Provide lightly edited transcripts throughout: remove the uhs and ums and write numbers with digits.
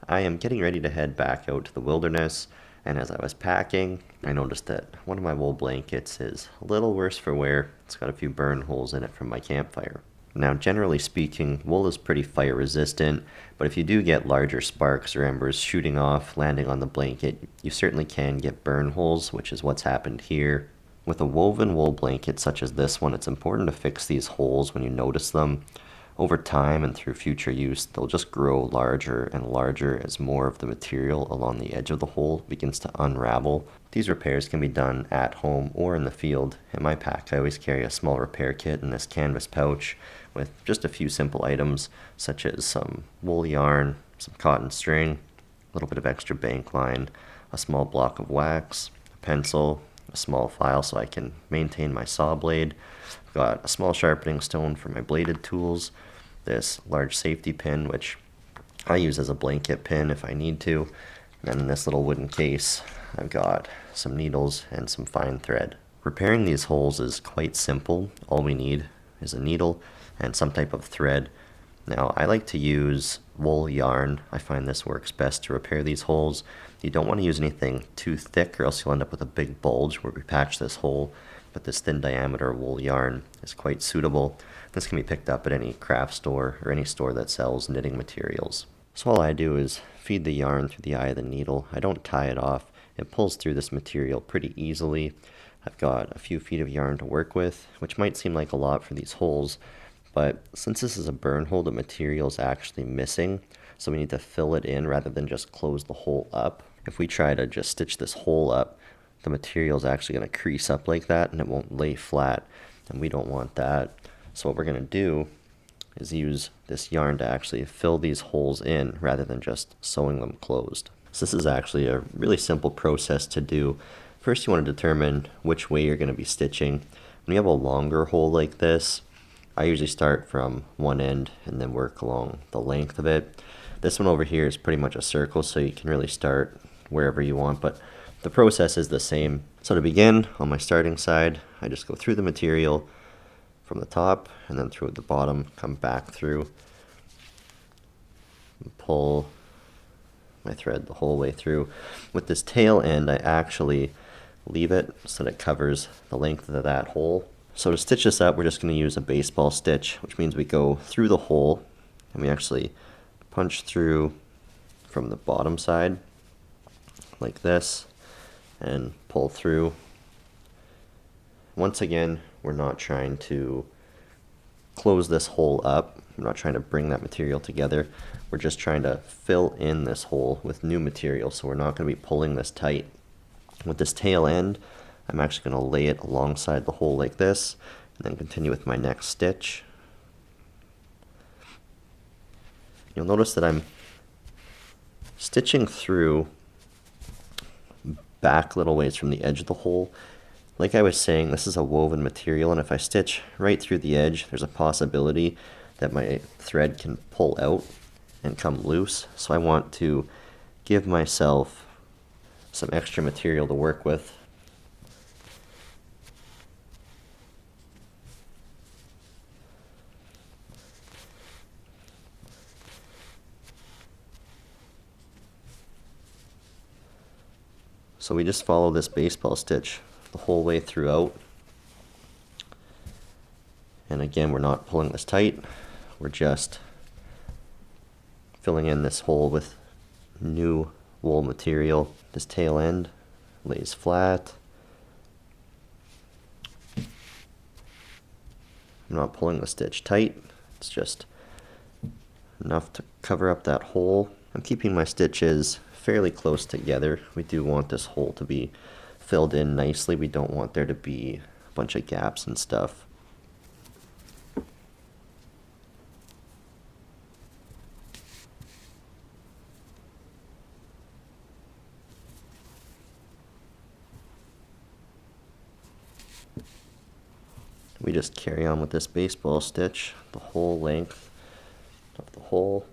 I am getting ready to head back out to the wilderness, and as I was packing, I noticed that one of my wool blankets is a little worse for wear. It's got a few burn holes in it from my campfire. Now, generally speaking, wool is pretty fire resistant, but if you do get larger sparks or embers shooting off, landing on the blanket, you certainly can get burn holes, which is what's happened here. With a woven wool blanket such as this one, it's important to fix these holes when you notice them. Over time and through future use, they'll just grow larger and larger as more of the material along the edge of the hole begins to unravel. These repairs can be done at home or in the field. In my pack, I always carry a small repair kit in this canvas pouch with just a few simple items such as some wool yarn, some cotton string, a little bit of extra bank line, a small block of wax, a pencil, a small file so I can maintain my saw blade. I've got a small sharpening stone for my bladed tools, this large safety pin, which I use as a blanket pin if I need to, and then in this little wooden case, I've got some needles and some fine thread. Repairing these holes is quite simple. All we need is a needle and some type of thread. Now, I like to use wool yarn. I find this works best to repair these holes. You don't want to use anything too thick or else you'll end up with a big bulge where we patch this hole, but this thin diameter wool yarn is quite suitable. This can be picked up at any craft store or any store that sells knitting materials. So all I do is feed the yarn through the eye of the needle. I don't tie it off. It pulls through this material pretty easily. I've got a few feet of yarn to work with, which might seem like a lot for these holes, but since this is a burn hole, the material is actually missing, so we need to fill it in rather than just close the hole up. If we try to just stitch this hole up, the material is actually going to crease up like that and it won't lay flat, and we don't want that. So what we're going to do is use this yarn to actually fill these holes in rather than just sewing them closed. So this is actually a really simple process to do. First, you want to determine which way you're going to be stitching. When you have a longer hole like this, I usually start from one end and then work along the length of it. This one over here is pretty much a circle, so you can really start wherever you want, but the process is the same. So to begin, on my starting side, I just go through the material from the top and then through at the bottom, come back through, and pull my thread the whole way through. With this tail end, I actually leave it so that it covers the length of that hole. So to stitch this up, we're just going to use a baseball stitch, which means we go through the hole and we actually punch through from the bottom side like this and pull through. Once again, we're not trying to close this hole up. We're not trying to bring that material together. We're just trying to fill in this hole with new material, so we're not going to be pulling this tight. With this tail end, I'm actually going to lay it alongside the hole like this, and then continue with my next stitch. You'll notice that I'm stitching through back little ways from the edge of the hole. Like I was saying, this is a woven material, and if I stitch right through the edge, there's a possibility that my thread can pull out and come loose. So I want to give myself some extra material to work with. So we just follow this baseball stitch the whole way throughout. And again, we're not pulling this tight. We're just filling in this hole with new wool material. This tail end lays flat. I'm not pulling the stitch tight. It's just enough to cover up that hole. I'm keeping my stitches fairly close together. We do want this hole to be filled in nicely. We don't want there to be a bunch of gaps and stuff. We just carry on with this baseball stitch the whole length of the hole.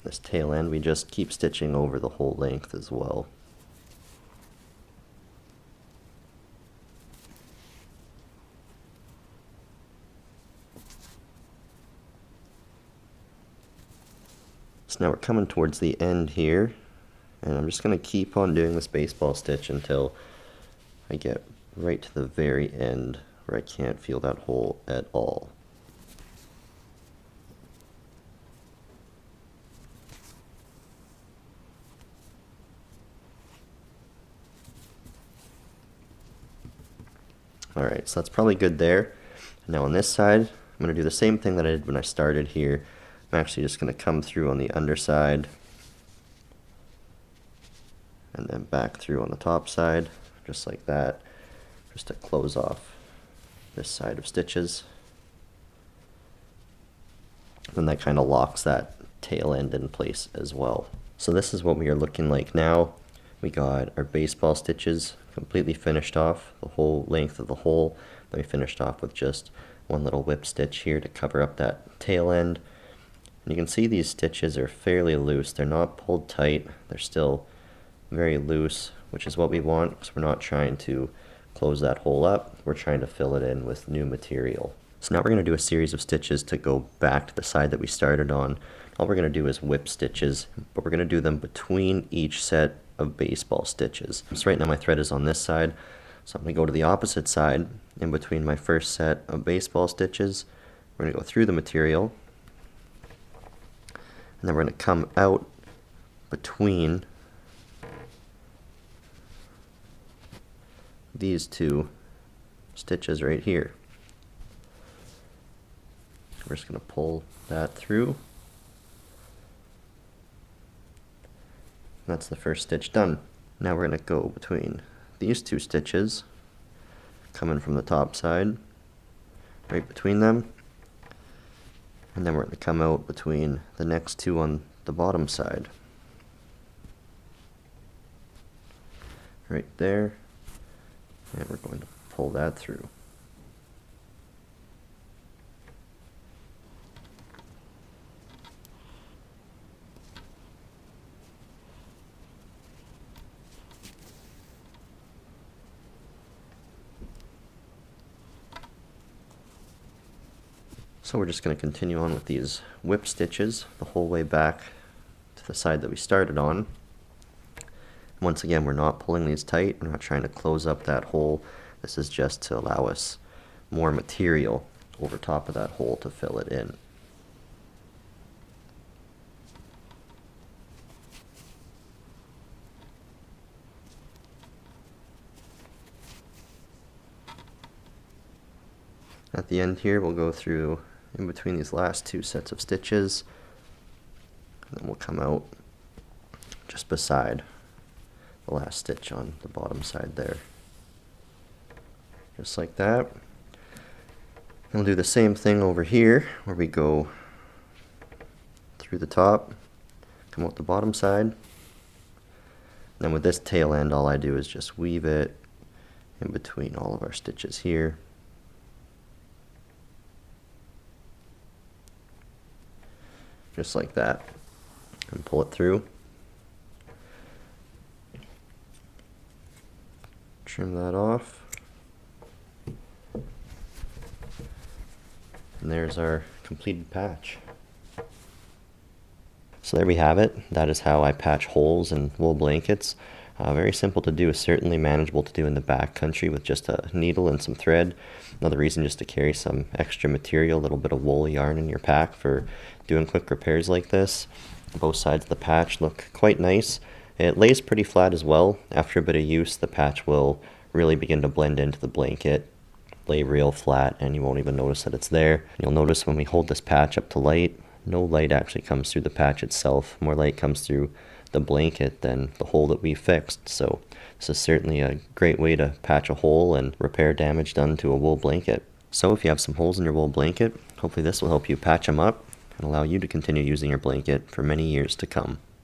This tail end, we just keep stitching over the whole length as well. So now we're coming towards the end here, and I'm just going to keep on doing this baseball stitch until I get right to the very end where I can't feel that hole at all. Alright, so that's probably good there. Now on this side, I'm going to do the same thing that I did when I started here. I'm actually just going to come through on the underside and then back through on the top side, just like that, just to close off this side of stitches. And that kind of locks that tail end in place as well. So this is what we are looking like now. We got our baseball stitches completely finished off, the whole length of the hole. Then we finished off with just one little whip stitch here to cover up that tail end. And you can see these stitches are fairly loose. They're not pulled tight. They're still very loose, which is what we want, because we're not trying to close that hole up. We're trying to fill it in with new material. So now we're going to do a series of stitches to go back to the side that we started on. All we're going to do is whip stitches, but we're going to do them between each set of baseball stitches. So right now my thread is on this side, so I'm going to go to the opposite side. In between my first set of baseball stitches, we're going to go through the material, and then we're going to come out between these two stitches right here. We're just going to pull that through. That's the first stitch done. Now we're going to go between these two stitches, coming from the top side, right between them, and then we're going to come out between the next two on the bottom side. Right there, and we're going to pull that through. So we're just going to continue on with these whip stitches the whole way back to the side that we started on. Once again, we're not pulling these tight. We're not trying to close up that hole. This is just to allow us more material over top of that hole to fill it in. At the end here, we'll go through in between these last two sets of stitches, and then we'll come out just beside the last stitch on the bottom side there. Just like that. And we'll do the same thing over here, where we go through the top, come out the bottom side. And then with this tail end, all I do is just weave it in between all of our stitches here. Just like that, and pull it through. Trim that off. And there's our completed patch. So there we have it. That is how I patch holes in wool blankets. Very simple to do, certainly manageable to do in the backcountry with just a needle and some thread. Another reason just to carry some extra material, a little bit of wool yarn in your pack for doing quick repairs like this. Both sides of the patch look quite nice. It lays pretty flat as well. After a bit of use, the patch will really begin to blend into the blanket, lay real flat, and you won't even notice that it's there. You'll notice when we hold this patch up to light, no light actually comes through the patch itself. More light comes through the blanket than the hole that we fixed. So this is certainly a great way to patch a hole and repair damage done to a wool blanket. So if you have some holes in your wool blanket, hopefully this will help you patch them up and allow you to continue using your blanket for many years to come.